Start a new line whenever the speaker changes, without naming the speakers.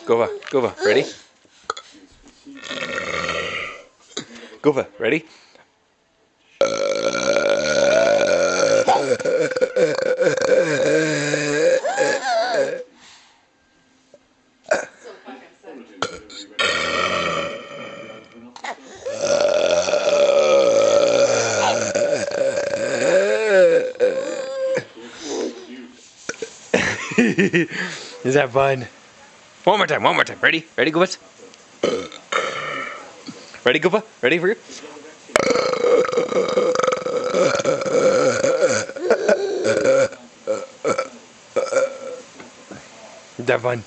Gova, Gova, ready? Gova, ready? Is that fun? One more time, one more time. Ready? Ready, Gooba? Ready, Gooba? Ready for you? Is that fun?